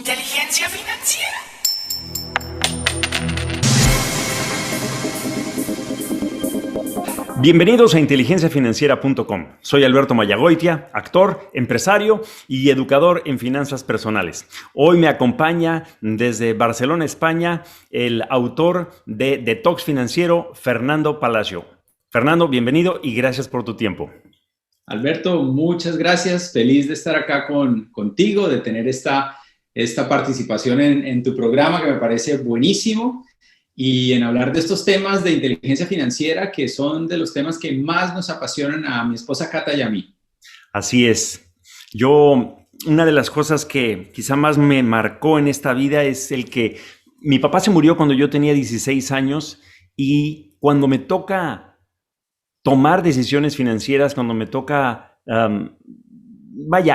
Inteligencia financiera. Bienvenidos a inteligenciafinanciera.com. Soy Alberto Mayagoitia, actor, empresario y educador en finanzas personales. Hoy me acompaña desde Barcelona, España, el autor de Detox Financiero, Fernando Palacio. Fernando, bienvenido y gracias por tu tiempo. Alberto, muchas gracias. Feliz de estar acá contigo, de tener esta participación en tu programa que me parece buenísimo y en hablar de estos temas de inteligencia financiera que son de los temas que más nos apasionan a mi esposa Cata y a mí. Así es. Una de las cosas que quizá más me marcó en esta vida es el que mi papá se murió cuando yo tenía 16 años y cuando me toca tomar decisiones financieras, cuando me toca,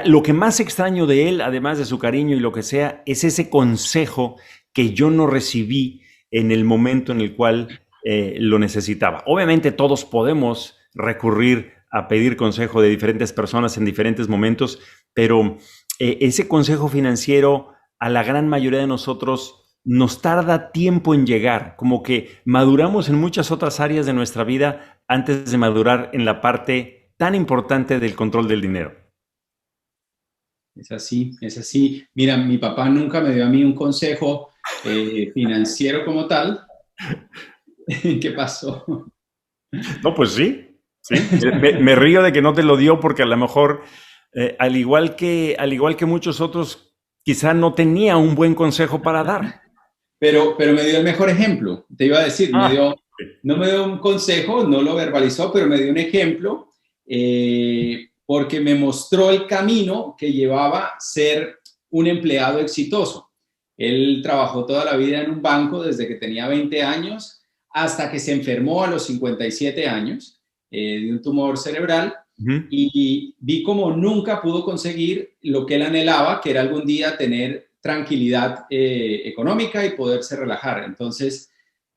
lo que más extraño de él, además de su cariño y lo que sea, es ese consejo que yo no recibí en el momento en el cual lo necesitaba. Obviamente todos podemos recurrir a pedir consejo de diferentes personas en diferentes momentos, pero ese consejo financiero a la gran mayoría de nosotros nos tarda tiempo en llegar, como que maduramos en muchas otras áreas de nuestra vida antes de madurar en la parte tan importante del control del dinero. Es así, es así. Mira, mi papá nunca me dio a mí un consejo financiero como tal. ¿Qué pasó? No, pues sí. Me río de que no te lo dio porque a lo mejor, al igual que muchos otros, quizá no tenía un buen consejo para dar. Pero me dio el mejor ejemplo. Te iba a decir, no me dio un consejo, no lo verbalizó, pero me dio un ejemplo porque me mostró el camino que llevaba a ser un empleado exitoso. Él trabajó toda la vida en un banco desde que tenía 20 años hasta que se enfermó a los 57 años de un tumor cerebral. Y vi cómo nunca pudo conseguir lo que él anhelaba, que era algún día tener tranquilidad económica y poderse relajar. Entonces,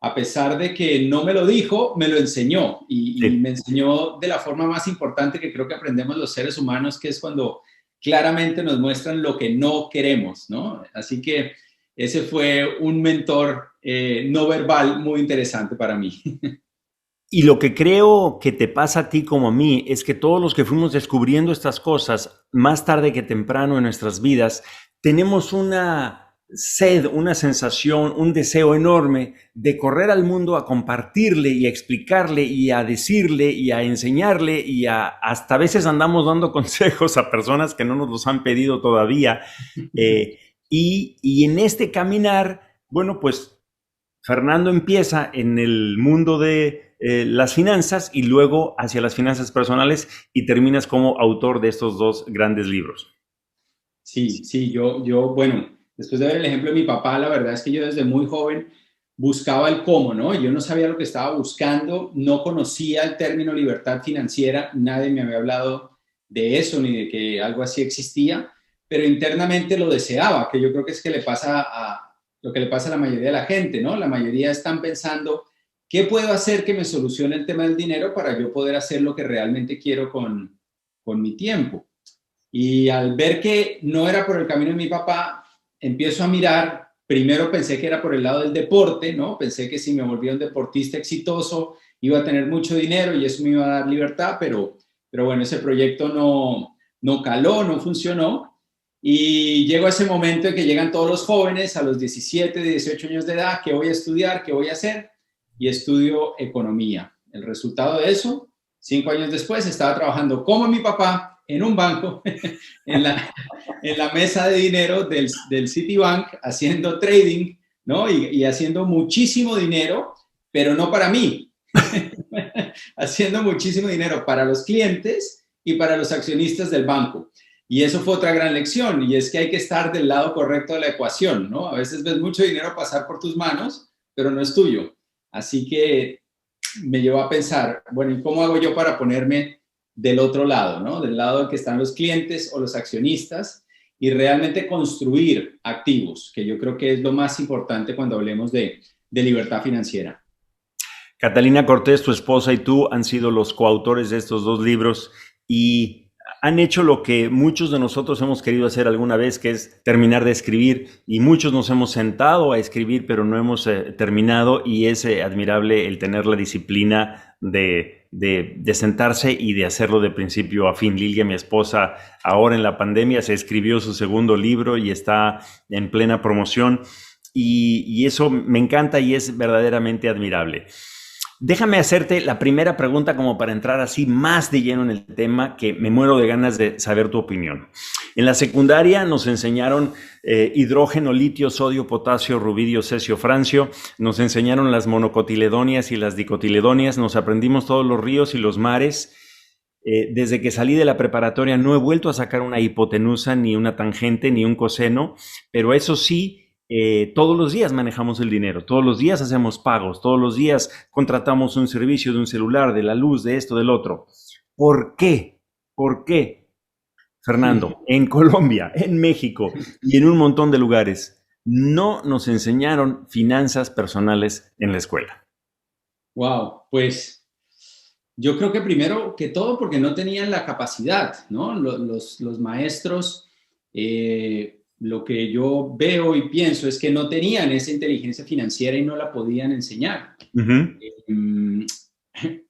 a pesar de que no me lo dijo, me lo enseñó y me enseñó de la forma más importante que creo que aprendemos los seres humanos, que es cuando claramente nos muestran lo que no queremos, ¿no? Así que ese fue un mentor no verbal muy interesante para mí. Y lo que creo que te pasa a ti como a mí es que todos los que fuimos descubriendo estas cosas más tarde que temprano en nuestras vidas, tenemos una sed, una sensación, un deseo enorme de correr al mundo a compartirle y a explicarle y a decirle y a enseñarle y hasta a veces andamos dando consejos a personas que no nos los han pedido todavía. Y en este caminar, bueno, pues Fernando empieza en el mundo de las finanzas y luego hacia las finanzas personales y terminas como autor de estos dos grandes libros. Sí, bueno, después de ver el ejemplo de mi papá, la verdad es que yo desde muy joven buscaba el cómo, ¿no? Yo no sabía lo que estaba buscando, no conocía el término libertad financiera, nadie me había hablado de eso ni de que algo así existía, pero internamente lo deseaba, que yo creo que es lo que le pasa a la mayoría de la gente, ¿no? La mayoría están pensando, ¿qué puedo hacer que me solucione el tema del dinero para yo poder hacer lo que realmente quiero con mi tiempo? Y al ver que no era por el camino de mi papá, empiezo a mirar, primero pensé que era por el lado del deporte, ¿no? Pensé que si me volvía un deportista exitoso iba a tener mucho dinero y eso me iba a dar libertad, pero bueno, ese proyecto no caló, no funcionó. Y llego a ese momento en que llegan todos los jóvenes a los 17, 18 años de edad, ¿qué voy a estudiar? ¿Qué voy a hacer? Y estudio economía. El resultado de eso, 5 años después, estaba trabajando como mi papá en un banco, en la mesa de dinero del Citibank, haciendo trading, ¿no? Y haciendo muchísimo dinero, pero no para mí. Haciendo muchísimo dinero para los clientes y para los accionistas del banco. Y eso fue otra gran lección, y es que hay que estar del lado correcto de la ecuación, ¿no? A veces ves mucho dinero pasar por tus manos, pero no es tuyo. Así que me llevó a pensar, bueno, ¿y cómo hago yo para ponerme del otro lado, ¿no? Del lado en que están los clientes o los accionistas y realmente construir activos, que yo creo que es lo más importante cuando hablemos de libertad financiera. Catalina Cortés, tu esposa y tú han sido los coautores de estos dos libros y han hecho lo que muchos de nosotros hemos querido hacer alguna vez, que es terminar de escribir, y muchos nos hemos sentado a escribir, pero no hemos terminado, y es admirable el tener la disciplina de sentarse y de hacerlo de principio a fin. Lilia, mi esposa, ahora en la pandemia se escribió su segundo libro y está en plena promoción, y eso me encanta y es verdaderamente admirable. Déjame hacerte la primera pregunta como para entrar así más de lleno en el tema, que me muero de ganas de saber tu opinión. En la secundaria nos enseñaron hidrógeno, litio, sodio, potasio, rubidio, cesio, francio. Nos enseñaron las monocotiledonias y las dicotiledonias. Nos aprendimos todos los ríos y los mares. Desde que salí de la preparatoria no he vuelto a sacar una hipotenusa, ni una tangente, ni un coseno, pero eso sí, todos los días manejamos el dinero, todos los días hacemos pagos, todos los días contratamos un servicio de un celular, de la luz, de esto, del otro. ¿Por qué? ¿Por qué, Fernando, en Colombia, en México y en un montón de lugares no nos enseñaron finanzas personales en la escuela? Wow, pues yo creo que primero que todo porque no tenían la capacidad, ¿no? Los maestros, lo que yo veo y pienso es que no tenían esa inteligencia financiera y no la podían enseñar. Uh-huh.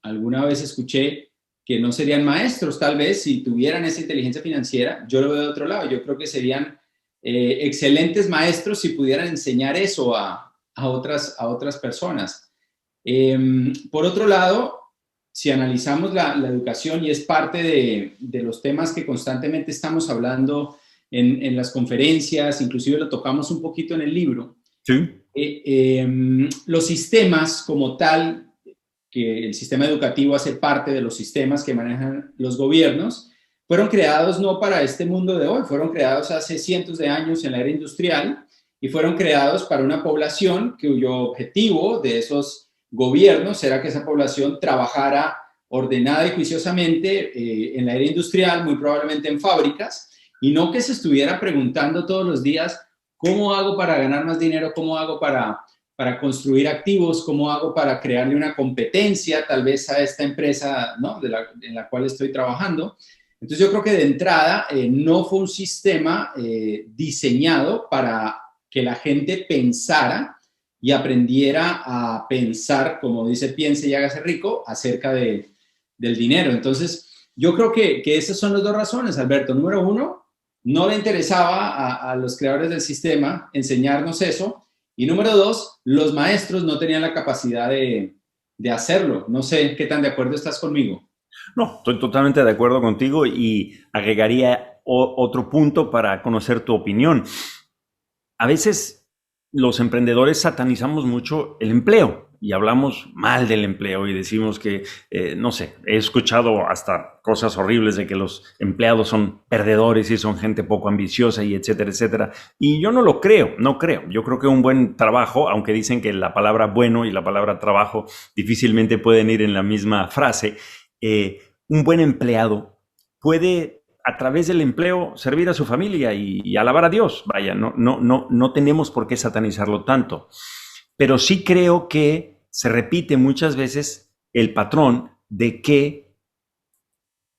Alguna vez escuché que no serían maestros, tal vez, si tuvieran esa inteligencia financiera. Yo lo veo de otro lado. Yo creo que serían excelentes maestros si pudieran enseñar eso a otras personas. Por otro lado, si analizamos la educación, y es parte de los temas que constantemente estamos hablando en las conferencias, inclusive lo tocamos un poquito en el libro, Sí. Los sistemas como tal, que el sistema educativo hace parte de los sistemas que manejan los gobiernos, fueron creados no para este mundo de hoy, fueron creados hace cientos de años en la era industrial y fueron creados para una población cuyo objetivo de esos gobiernos era que esa población trabajara ordenada y juiciosamente en la era industrial, muy probablemente en fábricas, y no que se estuviera preguntando todos los días cómo hago para ganar más dinero, cómo hago para construir activos, cómo hago para crearle una competencia tal vez a esta empresa, ¿no? en la cual estoy trabajando. Entonces yo creo que de entrada no fue un sistema diseñado para que la gente pensara y aprendiera a pensar, como dice, piense y hágase rico, acerca del dinero. Entonces yo creo que esas son las dos razones, Alberto. Número uno, no le interesaba a los creadores del sistema enseñarnos eso. Y número dos, los maestros no tenían la capacidad de hacerlo. No sé qué tan de acuerdo estás conmigo. No, estoy totalmente de acuerdo contigo y agregaría otro punto para conocer tu opinión. A veces los emprendedores satanizamos mucho el empleo y hablamos mal del empleo y decimos que, no sé, he escuchado hasta cosas horribles de que los empleados son perdedores y son gente poco ambiciosa y etcétera, etcétera. Y yo no lo creo, no creo. Yo creo que un buen trabajo, aunque dicen que la palabra bueno y la palabra trabajo difícilmente pueden ir en la misma frase, un buen empleado puede a través del empleo servir a su familia y alabar a Dios. Vaya, no tenemos por qué satanizarlo tanto. Pero sí creo que se repite muchas veces el patrón de que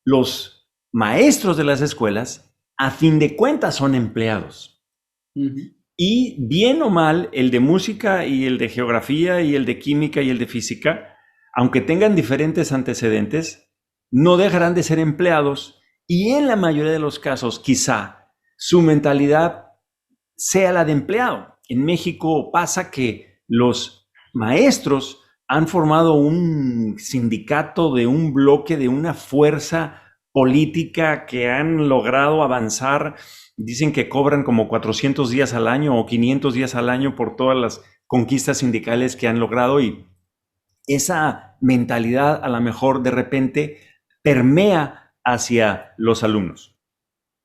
los maestros de las escuelas, a fin de cuentas, son empleados. Uh-huh. Y bien o mal, el de música y el de geografía y el de química y el de física, aunque tengan diferentes antecedentes, no dejarán de ser empleados y en la mayoría de los casos quizá su mentalidad sea la de empleado. En México pasa que los maestros han formado un sindicato de un bloque, de una fuerza política que han logrado avanzar. Dicen que cobran como 400 días al año o 500 días al año por todas las conquistas sindicales que han logrado, y esa mentalidad a lo mejor de repente permea hacia los alumnos.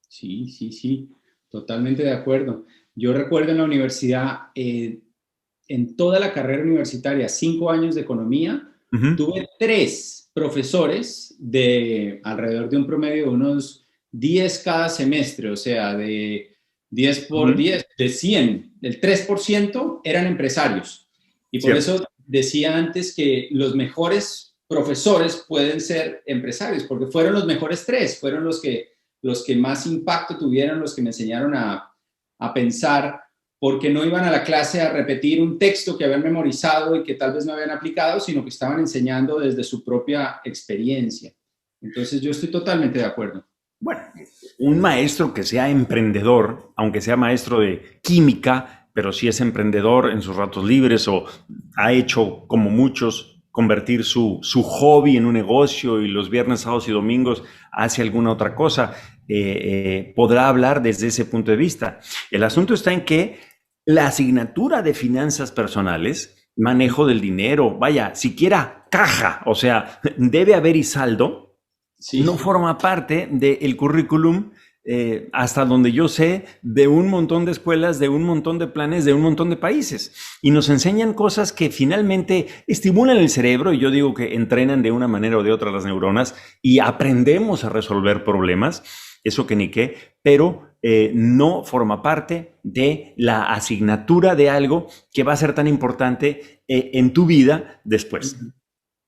Sí, totalmente de acuerdo. Yo recuerdo en la universidad, en toda la carrera universitaria, 5 años de economía, uh-huh, tuve 3 profesores de alrededor de un promedio de unos 10 cada semestre, o sea, de 10 por uh-huh 10, de 100, el 3% eran empresarios. Y por eso decía antes que los mejores profesores pueden ser empresarios, porque fueron los mejores 3, fueron los que los que más impacto tuvieron, los que me enseñaron a pensar, porque no iban a la clase a repetir un texto que habían memorizado y que tal vez no habían aplicado, sino que estaban enseñando desde su propia experiencia. Entonces, yo estoy totalmente de acuerdo. Bueno, un maestro que sea emprendedor, aunque sea maestro de química, pero si es emprendedor en sus ratos libres o ha hecho, como muchos, convertir su hobby en un negocio y los viernes, sábados y domingos hace alguna otra cosa, podrá hablar desde ese punto de vista. El asunto está en que la asignatura de finanzas personales, manejo del dinero, vaya, siquiera caja, o sea, debe haber y saldo, Sí, no forma parte del currículum, hasta donde yo sé, de un montón de escuelas, de un montón de planes, de un montón de países. Y nos enseñan cosas que finalmente estimulan el cerebro, y yo digo que entrenan de una manera o de otra las neuronas, y aprendemos a resolver problemas, eso que ni qué, pero no forma parte de la asignatura de algo que va a ser tan importante en tu vida después.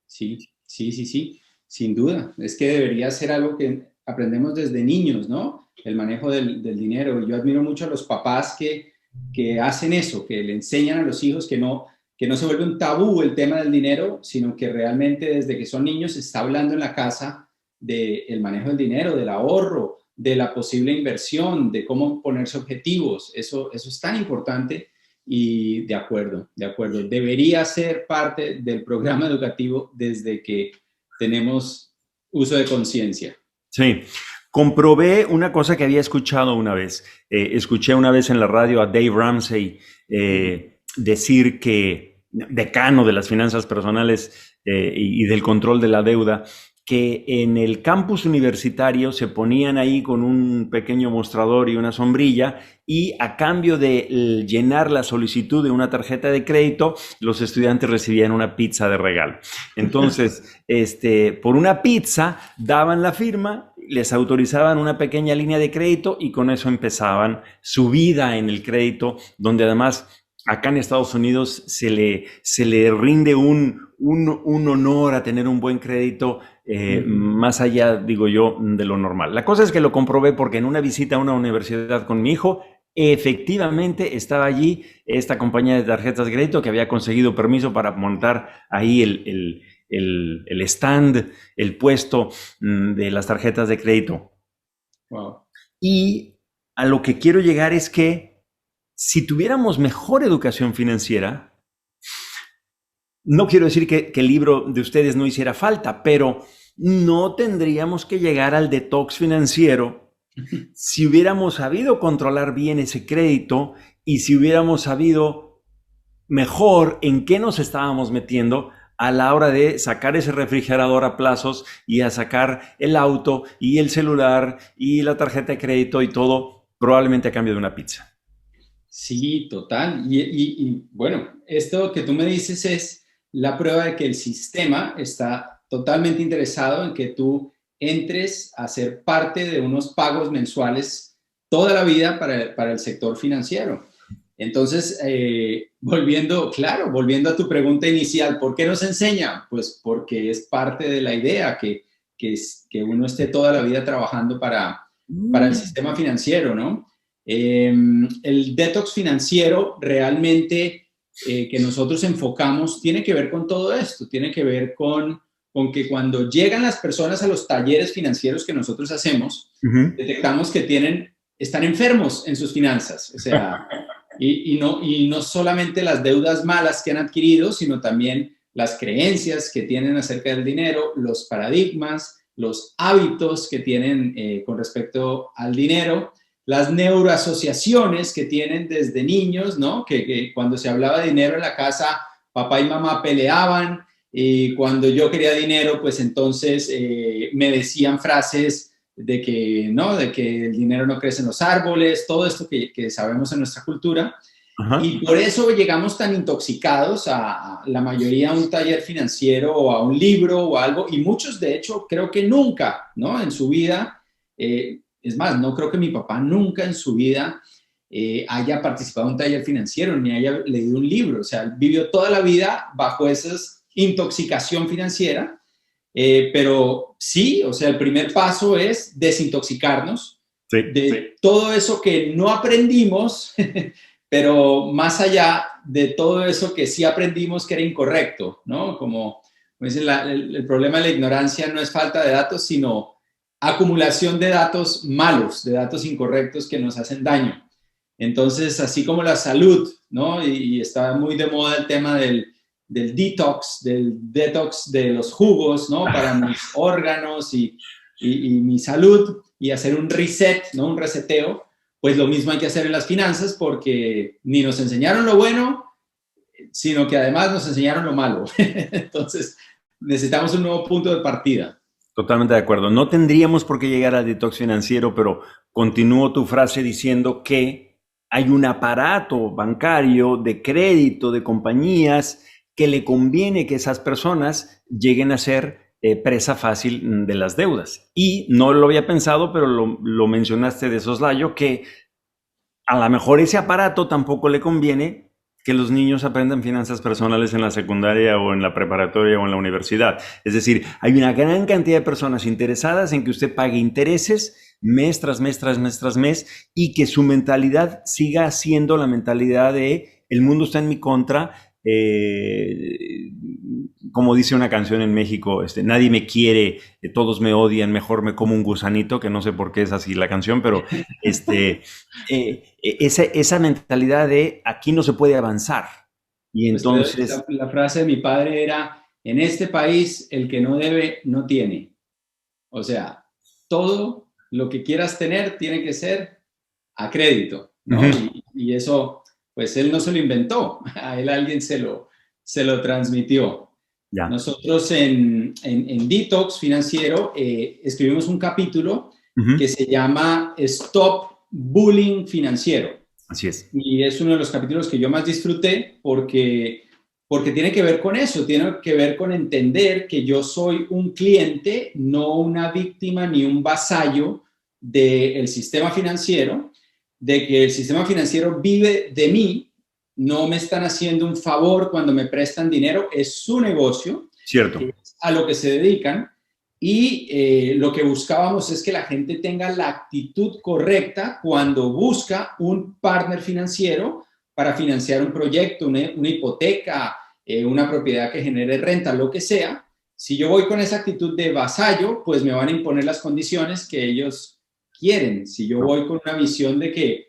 sí, sí, sí, sí, sin duda. Es que debería ser algo que aprendemos desde niños, ¿no? El manejo del dinero. Yo admiro mucho a los papás que hacen eso, que le enseñan a los hijos que no se vuelve un tabú el tema del dinero, sino que realmente desde que son niños se está hablando en la casa del manejo del dinero, del ahorro, de la posible inversión, de cómo ponerse objetivos. Eso es tan importante. Y de acuerdo, de acuerdo. Debería ser parte del programa educativo desde que tenemos uso de conciencia. Sí, comprobé una cosa que había escuchado una vez. Escuché una vez en la radio a Dave Ramsey decir que, decano de las finanzas personales y del control de la deuda, que en el campus universitario se ponían ahí con un pequeño mostrador y una sombrilla, y a cambio de llenar la solicitud de una tarjeta de crédito, los estudiantes recibían una pizza de regalo. Entonces, por una pizza daban la firma, les autorizaban una pequeña línea de crédito y con eso empezaban su vida en el crédito, donde además acá en Estados Unidos se le rinde un honor a tener un buen crédito, más allá, digo yo, de lo normal. La cosa es que lo comprobé porque en una visita a una universidad con mi hijo, efectivamente estaba allí esta compañía de tarjetas de crédito que había conseguido permiso para montar ahí el stand, el puesto de las tarjetas de crédito. Wow. Y a lo que quiero llegar es que si tuviéramos mejor educación financiera, no quiero decir que el libro de ustedes no hiciera falta, pero no tendríamos que llegar al detox financiero si hubiéramos sabido controlar bien ese crédito y si hubiéramos sabido mejor en qué nos estábamos metiendo a la hora de sacar ese refrigerador a plazos y a sacar el auto y el celular y la tarjeta de crédito y todo, probablemente a cambio de una pizza. Sí, total. Bueno, esto que tú me dices es la prueba de que el sistema está totalmente interesado en que tú entres a ser parte de unos pagos mensuales toda la vida para el sector financiero. Entonces, volviendo a tu pregunta inicial, ¿por qué nos enseña? Pues porque es parte de la idea que uno esté toda la vida trabajando para el sistema financiero, ¿no? El detox financiero realmente que nosotros enfocamos tiene que ver con todo esto, tiene que ver con que cuando llegan las personas a los talleres financieros que nosotros hacemos, detectamos que están enfermos en sus finanzas, o sea, y no solamente las deudas malas que han adquirido, sino también las creencias que tienen acerca del dinero, los paradigmas, los hábitos que tienen con respecto al dinero, las neuroasociaciones que tienen desde niños, ¿no? Que cuando se hablaba de dinero en la casa, papá y mamá peleaban, y cuando yo quería dinero, pues entonces me decían frases de que, ¿no? De que el dinero no crece en los árboles, todo esto que sabemos en nuestra cultura. Ajá. Y por eso llegamos tan intoxicados a la mayoría a un taller financiero o a un libro o algo, y muchos de hecho creo que nunca, ¿no? En su vida, es más, no creo que mi papá nunca en su vida haya participado en un taller financiero ni haya leído un libro, o sea, vivió toda la vida bajo esa intoxicación financiera Pero sí, o sea, el primer paso es desintoxicarnos Sí, de todo eso que no aprendimos, pero más allá de todo eso que sí aprendimos que era incorrecto, ¿no? Como dicen, el problema de la ignorancia no es falta de datos, sino acumulación de datos malos, de datos incorrectos que nos hacen daño. Entonces, así como la salud, ¿no? Y está muy de moda el tema del detox de los jugos, ¿no? Para mis órganos y mi salud y hacer un reset, ¿no? Un reseteo, pues lo mismo hay que hacer en las finanzas porque ni nos enseñaron lo bueno, sino que además nos enseñaron lo malo. Entonces, necesitamos un nuevo punto de partida. totalmente de acuerdo. No tendríamos por qué llegar al detox financiero, pero continúo tu frase diciendo que hay un aparato bancario de crédito de compañías que le conviene que esas personas lleguen a ser presa fácil de las deudas. Y no lo había pensado, pero lo mencionaste de soslayo, que a lo mejor ese aparato tampoco le conviene que los niños aprendan finanzas personales en la secundaria o en la preparatoria o en la universidad. Es decir, hay una gran cantidad de personas interesadas en que usted pague intereses mes tras mes, tras mes, tras mes, y que su mentalidad siga siendo la mentalidad de el mundo está en mi contra. Como dice una canción en México, nadie me quiere, todos me odian, mejor me como un gusanito, que no sé por qué es así la canción, pero esa mentalidad de aquí no se puede avanzar. Y Pues entonces, la frase de mi padre era, en este país el que no debe, no tiene. O sea, todo lo que quieras tener tiene que ser a crédito, ¿no? uh-huh, Y eso, pues él no se lo inventó, a él alguien se lo transmitió. ya, Nosotros en Detox Financiero escribimos un capítulo uh-huh, que se llama Stop Bullying Financiero. así es. Y es uno de los capítulos que yo más disfruté porque tiene que ver con eso, tiene que ver con entender que yo soy un cliente, no una víctima ni un vasallo del sistema financiero, de que el sistema financiero vive de mí, no me están haciendo un favor cuando me prestan dinero, es su negocio, Cierto. es a lo que se dedican y lo que buscábamos es que la gente tenga la actitud correcta cuando busca un partner financiero para financiar un proyecto, una hipoteca, una propiedad que genere renta, lo que sea. Si yo voy con esa actitud de vasallo, pues me van a imponer las condiciones que ellos quieren. Si yo voy con una visión de que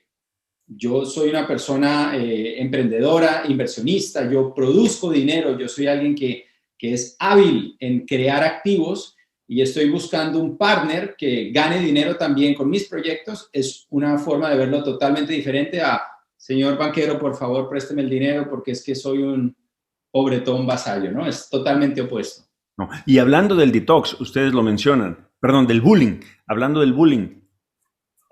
yo soy una persona emprendedora, inversionista, yo produzco dinero, yo soy alguien que es hábil en crear activos y estoy buscando un partner que gane dinero también con mis proyectos, es una forma de verlo totalmente diferente a, señor banquero, por favor, présteme el dinero porque es que soy un pobretón vasallo, ¿no? Es totalmente opuesto. No. Y hablando del detox, ustedes lo mencionan, perdón, del bullying, hablando del bullying.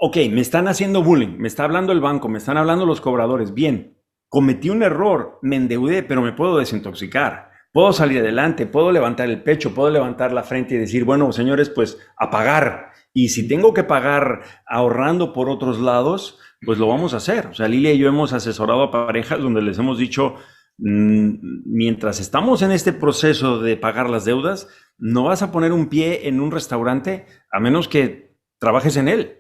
Ok, me están haciendo bullying, me está hablando el banco, me están hablando los cobradores. Bien, cometí un error, me endeudé, pero me puedo desintoxicar. Puedo salir adelante, puedo levantar el pecho, puedo levantar la frente y decir, bueno, señores, pues a pagar. Y si tengo que pagar ahorrando por otros lados, pues lo vamos a hacer. O sea, Lilia y yo hemos asesorado a parejas donde les hemos dicho, mientras estamos en este proceso de pagar las deudas, no vas a poner un pie en un restaurante a menos que trabajes en él.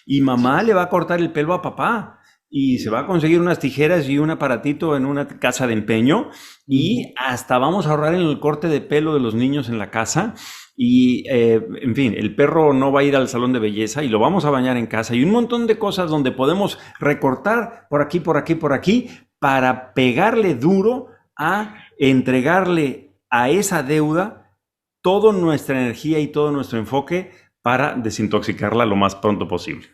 Y mamá le va a cortar el pelo a papá y se va a conseguir unas tijeras y un aparatito en una casa de empeño y hasta vamos a ahorrar en el corte de pelo de los niños en la casa y, en fin, el perro no va a ir al salón de belleza y lo vamos a bañar en casa y un montón de cosas donde podemos recortar por aquí, por aquí, por aquí para pegarle duro a entregarle a esa deuda toda nuestra energía y todo nuestro enfoque para desintoxicarla lo más pronto posible.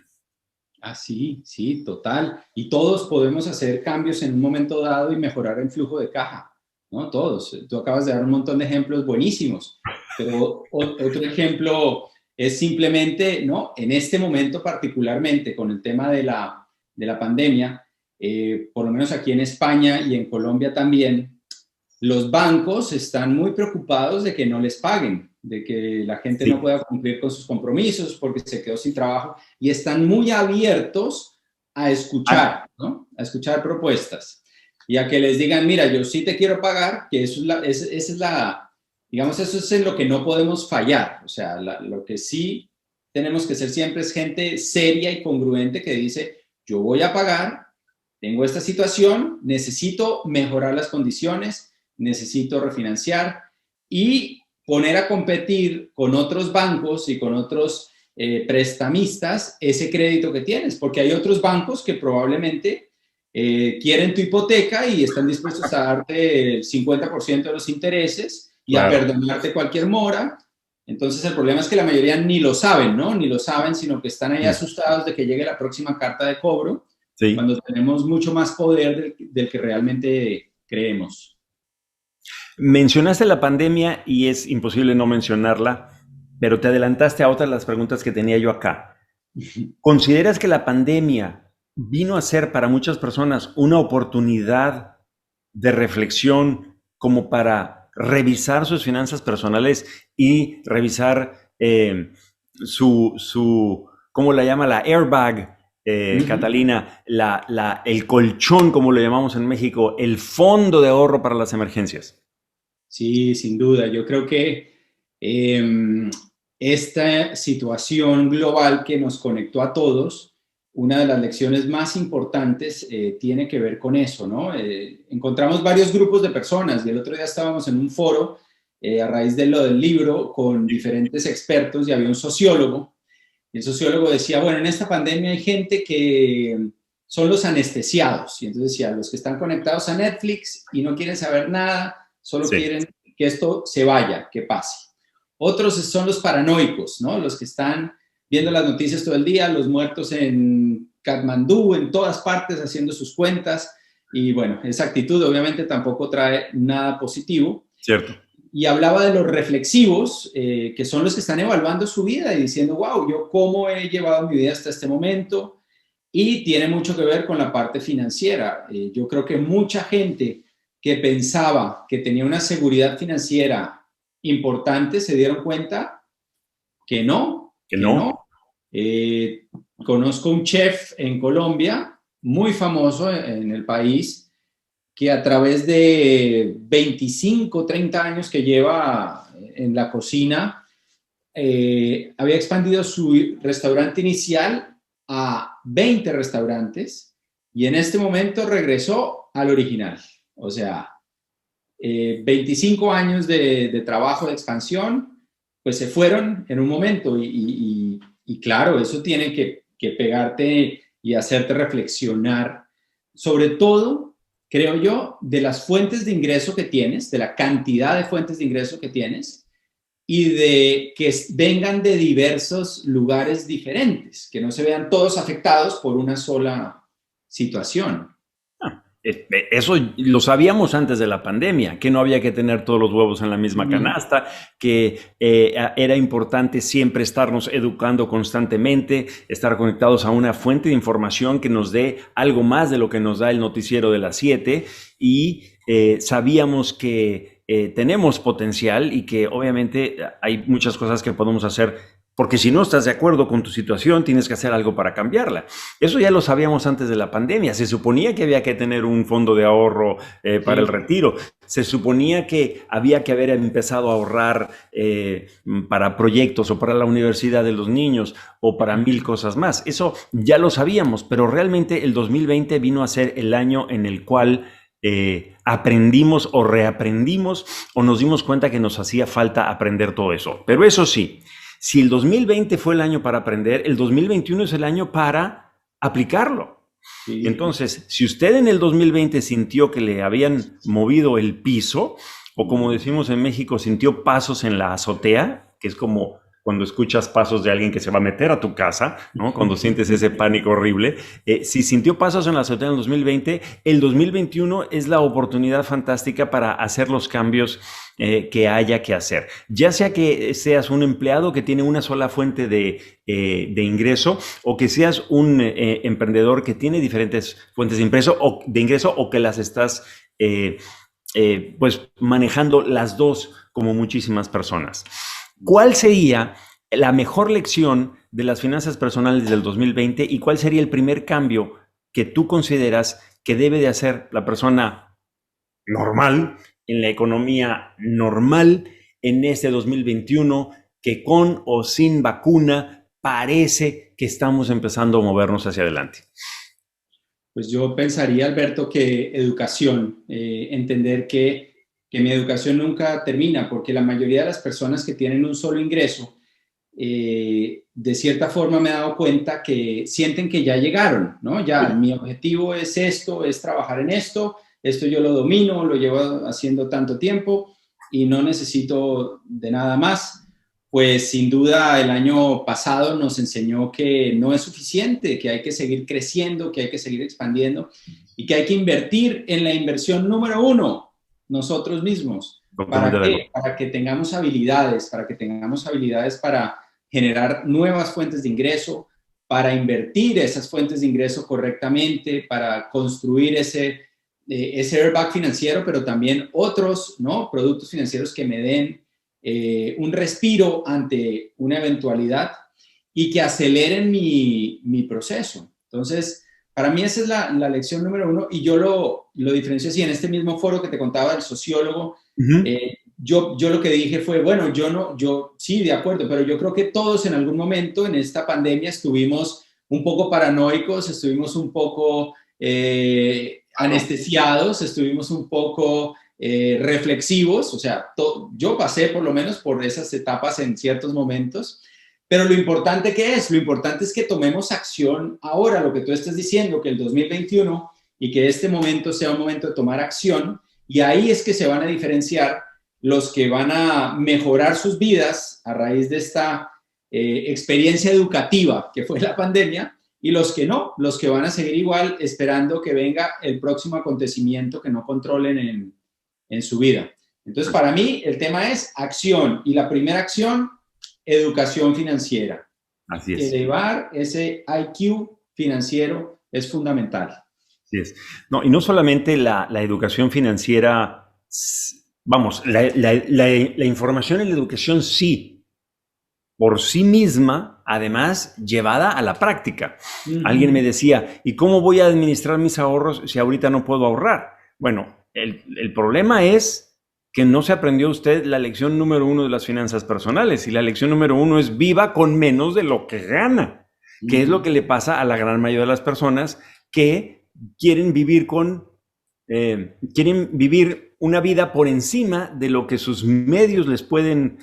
Ah, sí, sí, total. Y todos podemos hacer cambios en un momento dado y mejorar el flujo de caja, ¿no? Todos. Tú acabas de dar un montón de ejemplos buenísimos, pero otro ejemplo es simplemente, ¿no? En este momento particularmente con el tema de la pandemia, por lo menos aquí en España y en Colombia también, los bancos están muy preocupados de que no les paguen, de que la gente no Sí. pueda cumplir con sus compromisos porque se quedó sin trabajo y están muy abiertos a Ah, escuchar, ¿no? A escuchar propuestas y a que les digan, mira, yo sí te quiero pagar, que eso es esa es Digamos, eso es en lo que no podemos fallar. O sea, lo que sí tenemos que ser siempre es gente seria y congruente que dice, yo voy a pagar, tengo esta situación, necesito mejorar las condiciones, necesito refinanciar y poner a competir con otros bancos y con otros prestamistas ese crédito que tienes, porque hay otros bancos que probablemente quieren tu hipoteca y están dispuestos a darte el 50% de los intereses y a Claro. perdonarte cualquier mora. Entonces el problema es que la mayoría ni lo saben, ¿no? Ni lo saben, sino que están ahí asustados de que llegue la próxima carta de cobro, Sí. cuando tenemos mucho más poder del que realmente creemos. Mencionaste la pandemia y es imposible no mencionarla, pero te adelantaste a otras de las preguntas que tenía yo acá. ¿Consideras que la pandemia vino a ser para muchas personas una oportunidad de reflexión como para revisar sus finanzas personales y revisar ¿cómo la llama? La airbag, Catalina, el colchón, como lo llamamos en México, el fondo de ahorro para las emergencias? Sí, sin duda. Yo creo que esta situación global que nos conectó a todos, una de las lecciones más importantes tiene que ver con eso, ¿no? Encontramos varios grupos de personas y el otro día estábamos en un foro a raíz de lo del libro con diferentes expertos y había un sociólogo. Y el sociólogo decía, bueno, en esta pandemia hay gente que son los anestesiados. Y entonces decía, los que están conectados a Netflix y no quieren saber nada, solo Sí, quieren que esto se vaya, que pase. Otros son los paranoicos, ¿no? Los que están viendo las noticias todo el día, los muertos en Katmandú, en todas partes, haciendo sus cuentas. Y bueno, esa actitud obviamente tampoco trae nada positivo. cierto. Y hablaba de los reflexivos, que son los que están evaluando su vida y diciendo, wow, yo cómo he llevado mi vida hasta este momento. Y tiene mucho que ver con la parte financiera. Yo creo que mucha gente que pensaba que tenía una seguridad financiera importante se dieron cuenta que no, Que que no. no. Conozco un chef en Colombia muy famoso en el país que a través de 25, 30 años que lleva en la cocina, había expandido su restaurante inicial a 20 restaurantes y en este momento regresó al original. O sea, 25 años de trabajo de expansión, pues se fueron en un momento y claro, eso tiene que pegarte y hacerte reflexionar, sobre todo, creo yo, de las fuentes de ingreso que tienes, de la cantidad de fuentes de ingreso que tienes y de que vengan de diversos lugares diferentes, que no se vean todos afectados por una sola situación. Eso lo sabíamos antes de la pandemia, que no había que tener todos los huevos en la misma canasta, que era importante siempre estarnos educando constantemente, estar conectados a una fuente de información que nos dé algo más de lo que nos da el noticiero de las 7 y sabíamos que tenemos potencial y que obviamente hay muchas cosas que podemos hacer. Porque si no estás de acuerdo con tu situación, tienes que hacer algo para cambiarla. Eso ya lo sabíamos antes de la pandemia. Se suponía que había que tener un fondo de ahorro para el Sí. retiro. Se suponía que había que haber empezado a ahorrar para proyectos o para la universidad de los niños o para mil cosas más. Eso ya lo sabíamos, pero realmente el 2020 vino a ser el año en el cual aprendimos o reaprendimos o nos dimos cuenta que nos hacía falta aprender todo eso. Pero eso sí, si el 2020 fue el año para aprender, el 2021 es el año para aplicarlo. Sí. Entonces, si usted en el 2020 sintió que le habían movido el piso, o como decimos en México, sintió pasos en la azotea, que es como cuando escuchas pasos de alguien que se va a meter a tu casa, ¿no? Cuando sientes ese pánico horrible. Si sintió pasos en la azotea en el 2020, el 2021 es la oportunidad fantástica para hacer los cambios que haya que hacer. Ya sea que seas un empleado que tiene una sola fuente de ingreso o que seas un emprendedor que tiene diferentes fuentes de ingreso o que las estás pues manejando las dos como muchísimas personas. ¿Cuál sería la mejor lección de las finanzas personales del 2020 y cuál sería el primer cambio que tú consideras que debe de hacer la persona normal, en la economía normal, en este 2021 que con o sin vacuna parece que estamos empezando a movernos hacia adelante? Pues yo pensaría, Alberto, que educación, entender que mi educación nunca termina, porque la mayoría de las personas que tienen un solo ingreso, de cierta forma me he dado cuenta que sienten que ya llegaron, ¿no? Ya mi objetivo es esto, es trabajar en esto yo lo domino, lo llevo haciendo tanto tiempo y no necesito de nada más. Pues sin duda el año pasado nos enseñó que no es suficiente, que hay que seguir creciendo, que hay que seguir expandiendo y que hay que invertir en la inversión número uno, nosotros mismos. ¿Para qué? Para que tengamos habilidades para generar nuevas fuentes de ingreso, para invertir esas fuentes de ingreso correctamente, para construir ese airbag financiero, pero también otros, ¿no?, productos financieros que me den un respiro ante una eventualidad y que aceleren mi proceso. Entonces, para mí esa es la lección número uno y yo lo diferencio así. En este mismo foro que te contaba del sociólogo, yo lo que dije fue, bueno, yo sí, de acuerdo, pero yo creo que todos en algún momento en esta pandemia estuvimos un poco paranoicos, estuvimos un poco anestesiados, estuvimos un poco reflexivos, o sea, yo pasé por lo menos por esas etapas en ciertos momentos, pero lo importante lo importante es que tomemos acción ahora, lo que tú estás diciendo, que el 2021 y que este momento sea un momento de tomar acción, y ahí es que se van a diferenciar los que van a mejorar sus vidas a raíz de esta experiencia educativa que fue la pandemia, y los que no, los que van a seguir igual esperando que venga el próximo acontecimiento que no controlen en su vida. Entonces, para mí, el tema es acción, y la primera acción, educación financiera. Así es. Elevar ese IQ financiero es fundamental. Así es. No, y no solamente la educación financiera, vamos, la información en la educación sí, por sí misma, además llevada a la práctica. Alguien me decía, ¿y cómo voy a administrar mis ahorros si ahorita no puedo ahorrar? Bueno, el problema es que no se aprendió usted la lección número uno de las finanzas personales, y la lección número uno es viva con menos de lo que gana, que es lo que le pasa a la gran mayoría de las personas que quieren vivir quieren vivir una vida por encima de lo que sus medios les pueden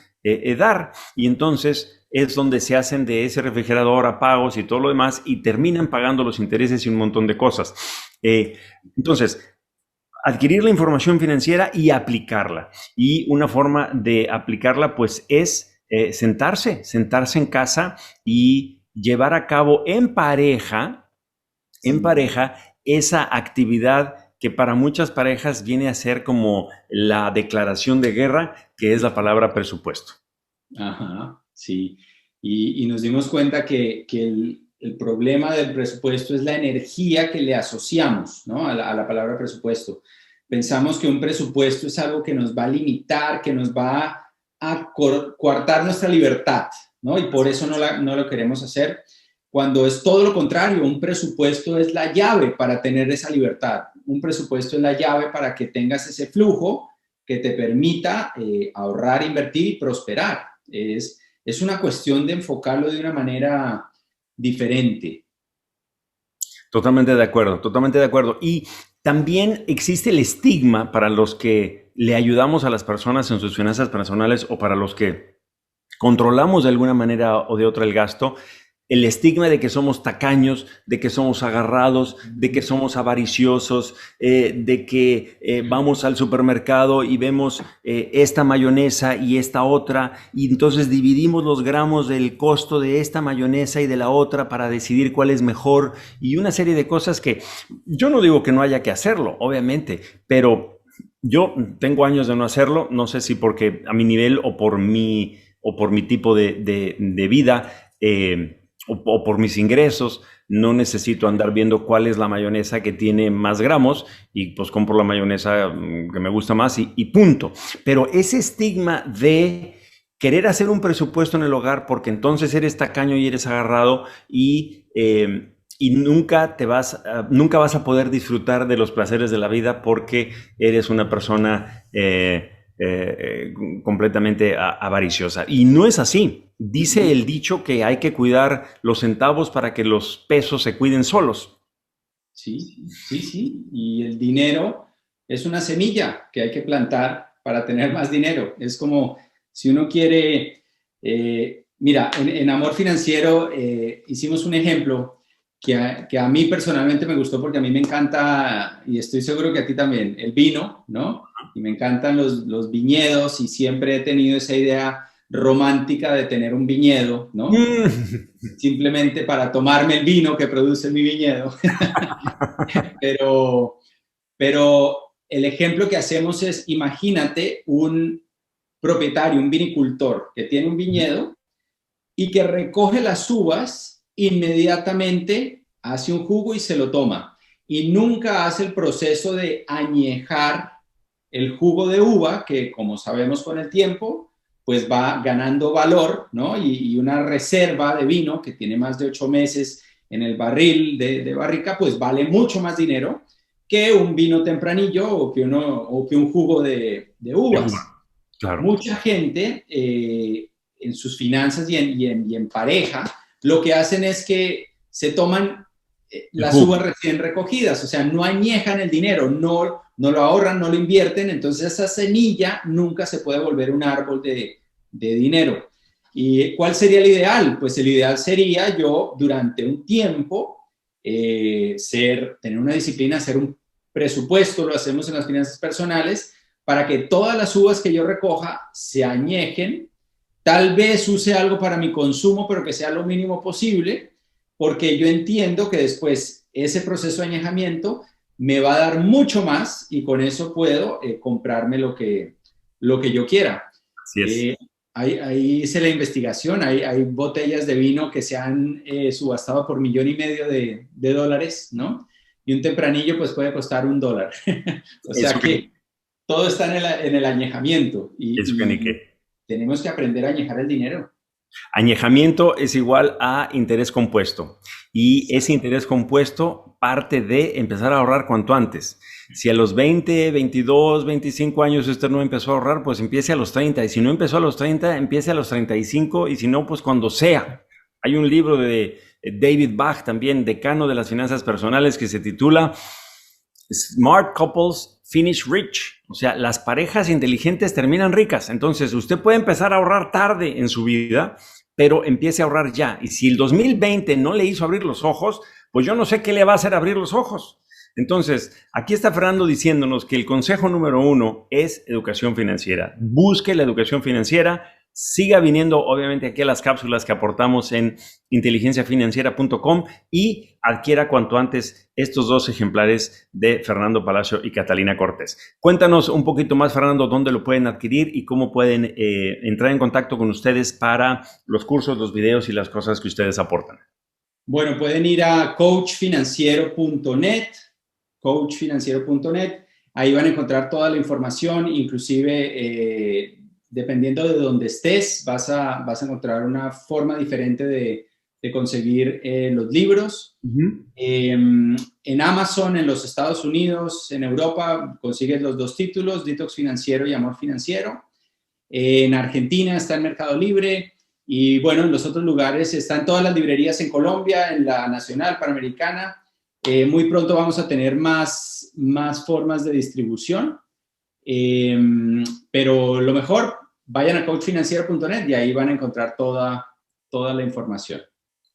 dar, y entonces es donde se hacen de ese refrigerador a pagos y todo lo demás y terminan pagando los intereses y un montón de cosas. Entonces, adquirir la información financiera y aplicarla. Y una forma de aplicarla pues es sentarse en casa y llevar a cabo en pareja esa actividad que para muchas parejas viene a ser como la declaración de guerra, que es la palabra presupuesto. Ajá, sí. Y nos dimos cuenta que el problema del presupuesto es la energía que le asociamos, ¿no?, a la palabra presupuesto. Pensamos que un presupuesto es algo que nos va a limitar, que nos va a coartar nuestra libertad, ¿no? Y por eso no lo queremos hacer, cuando es todo lo contrario. Un presupuesto es la llave para tener esa libertad. Un presupuesto es la llave para que tengas ese flujo que te permita ahorrar, invertir y prosperar. Es una cuestión de enfocarlo de una manera diferente. Totalmente de acuerdo, totalmente de acuerdo. Y también existe el estigma para los que le ayudamos a las personas en sus finanzas personales, o para los que controlamos de alguna manera o de otra el gasto, el estigma de que somos tacaños, de que somos agarrados, de que somos avariciosos, de que vamos al supermercado y vemos esta mayonesa y esta otra, y entonces dividimos los gramos del costo de esta mayonesa y de la otra para decidir cuál es mejor, y una serie de cosas que yo no digo que no haya que hacerlo, obviamente, pero yo tengo años de no hacerlo, no sé si porque a mi nivel o por mi tipo de vida, o por mis ingresos, no necesito andar viendo cuál es la mayonesa que tiene más gramos, y pues compro la mayonesa que me gusta más y punto. Pero ese estigma de querer hacer un presupuesto en el hogar porque entonces eres tacaño y eres agarrado, y nunca vas a poder disfrutar de los placeres de la vida porque eres una persona completamente avariciosa. Y no es así. Dice el dicho que hay que cuidar los centavos para que los pesos se cuiden solos. Sí, sí, sí. Y el dinero es una semilla que hay que plantar para tener más dinero. Es como si uno quiere, mira, en Amor Financiero hicimos un ejemplo que a mí personalmente me gustó porque a mí me encanta, y estoy seguro que a ti también, el vino, ¿no? Y me encantan los viñedos y siempre he tenido esa idea romántica de tener un viñedo, ¿no? Simplemente para tomarme el vino que produce mi viñedo. pero, pero el ejemplo que hacemos es, imagínate un propietario, un vinicultor que tiene un viñedo y que recoge las uvas, inmediatamente hace un jugo y se lo toma. Y nunca hace el proceso de añejar el jugo de uva, que como sabemos con el tiempo, pues va ganando valor, ¿no? Y una reserva de vino que tiene más de 8 meses en el barril de barrica, pues vale mucho más dinero que un vino tempranillo o que un jugo de uvas. Claro. Mucha gente en sus finanzas y en pareja, lo que hacen es que se toman las uvas recién recogidas, o sea, no añejan el dinero, no lo ahorran, no lo invierten, entonces esa semilla nunca se puede volver un árbol de dinero. ¿Y cuál sería el ideal? Pues el ideal sería yo durante un tiempo tener una disciplina, hacer un presupuesto, lo hacemos en las finanzas personales, para que todas las uvas que yo recoja se añejen. Tal vez use algo para mi consumo, pero que sea lo mínimo posible, porque yo entiendo que después ese proceso de añejamiento me va a dar mucho más y con eso puedo comprarme lo que yo quiera. Así es. Ahí hice la investigación, hay botellas de vino que se han subastado por $1,5 millones de dólares, ¿no? Y un tempranillo pues puede costar $1. O sea que todo está en el añejamiento y tenemos que aprender a añejar el dinero. Añejamiento es igual a interés compuesto y ese interés compuesto parte de empezar a ahorrar cuanto antes. Si a los 20, 22, 25 años usted no empezó a ahorrar, pues empiece a los 30. Y si no empezó a los 30, empiece a los 35. Y si no, pues cuando sea. Hay un libro de David Bach, también decano de las finanzas personales, que se titula Smart Couples Finish Rich. O sea, las parejas inteligentes terminan ricas. Entonces, usted puede empezar a ahorrar tarde en su vida, pero empiece a ahorrar ya. Y si el 2020 no le hizo abrir los ojos, pues yo no sé qué le va a hacer abrir los ojos. Entonces, aquí está Fernando diciéndonos que el consejo número 1 es educación financiera. Busque la educación financiera. Siga viniendo, obviamente, aquí a las cápsulas que aportamos en inteligenciafinanciera.com y adquiera cuanto antes estos 2 ejemplares de Fernando Palacio y Catalina Cortés. Cuéntanos un poquito más, Fernando, dónde lo pueden adquirir y cómo pueden entrar en contacto con ustedes para los cursos, los videos y las cosas que ustedes aportan. Bueno, pueden ir a coachfinanciero.net, coachfinanciero.net. Ahí van a encontrar toda la información, inclusive dependiendo de dónde estés, vas a encontrar una forma diferente de conseguir los libros. En Amazon, en los Estados Unidos, en Europa, consigues los 2 títulos, Detox Financiero y Amor Financiero. En Argentina está en Mercado Libre. Y bueno, en los otros lugares están todas las librerías en Colombia, en la Nacional, Panamericana. Muy pronto vamos a tener más formas de distribución. Pero lo mejor, vayan a coachfinanciero.net y ahí van a encontrar toda la información.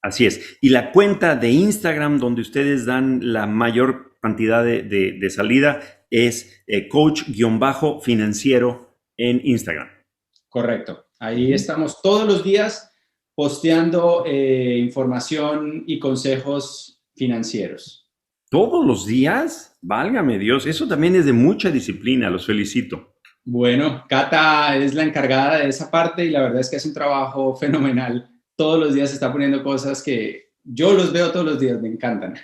Así es. Y la cuenta de Instagram donde ustedes dan la mayor cantidad de salida es coach-financiero en Instagram. Correcto. Ahí estamos todos los días posteando información y consejos financieros. ¿Todos los días? Válgame Dios, eso también es de mucha disciplina, los felicito. Bueno, Cata es la encargada de esa parte y la verdad es que es un trabajo fenomenal. Todos los días está poniendo cosas que yo los veo todos los días, me encantan.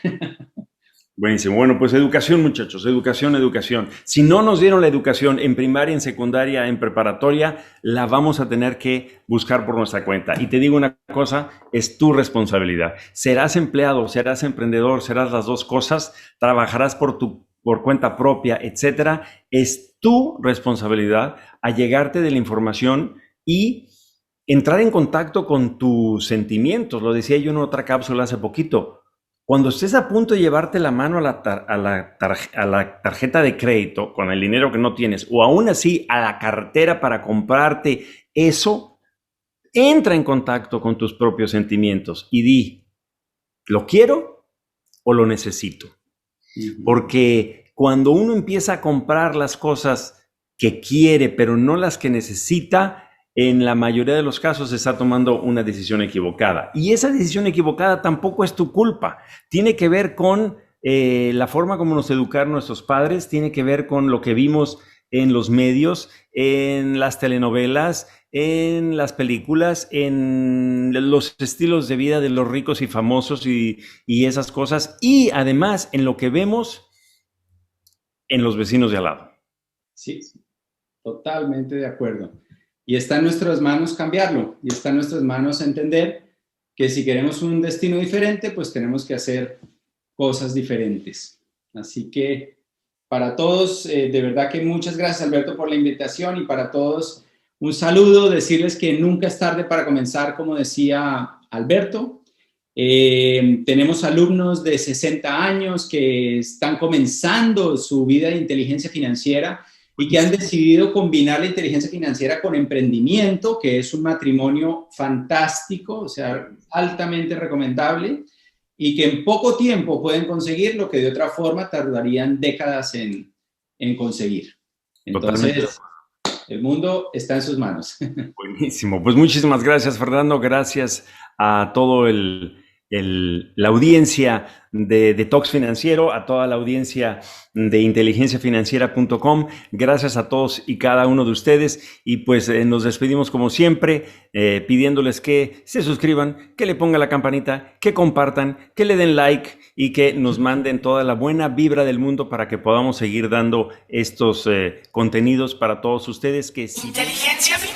Buenísimo. Bueno, pues educación, muchachos, educación, educación. Si no nos dieron la educación en primaria, en secundaria, en preparatoria, la vamos a tener que buscar por nuestra cuenta. Y te digo una cosa, es tu responsabilidad. Serás empleado, serás emprendedor, serás las 2 cosas, trabajarás por tu por cuenta propia, etcétera, es tu responsabilidad allegarte de la información y entrar en contacto con tus sentimientos. Lo decía yo en otra cápsula hace poquito. Cuando estés a punto de llevarte la mano a la tarjeta de crédito con el dinero que no tienes, o aún así a la cartera para comprarte eso, entra en contacto con tus propios sentimientos y di, ¿lo quiero o lo necesito? Porque cuando uno empieza a comprar las cosas que quiere, pero no las que necesita, en la mayoría de los casos se está tomando una decisión equivocada. Y esa decisión equivocada tampoco es tu culpa. Tiene que ver con la forma como nos educaron nuestros padres, tiene que ver con lo que vimos en los medios, en las telenovelas, en las películas, en los estilos de vida de los ricos y famosos y esas cosas. Y además en lo que vemos en los vecinos de al lado. Sí, totalmente de acuerdo. Y está en nuestras manos cambiarlo, y está en nuestras manos entender que si queremos un destino diferente, pues tenemos que hacer cosas diferentes. Así que para todos, de verdad que muchas gracias, Alberto, por la invitación, y para todos un saludo, decirles que nunca es tarde para comenzar, como decía Alberto. Tenemos alumnos de 60 años que están comenzando su vida de inteligencia financiera y que han decidido combinar la inteligencia financiera con emprendimiento, que es un matrimonio fantástico, o sea, altamente recomendable, y que en poco tiempo pueden conseguir lo que de otra forma tardarían décadas en conseguir. Entonces, el mundo está en sus manos. Buenísimo. Pues muchísimas gracias, Fernando. Gracias a todo la audiencia de Detox Financiero, a toda la audiencia de inteligenciafinanciera.com. Gracias a todos y cada uno de ustedes. Y pues nos despedimos como siempre, pidiéndoles que se suscriban, que le pongan la campanita, que compartan, que le den like y que nos manden toda la buena vibra del mundo para que podamos seguir dando estos contenidos para todos ustedes. Que sí. Inteligencia Financiera.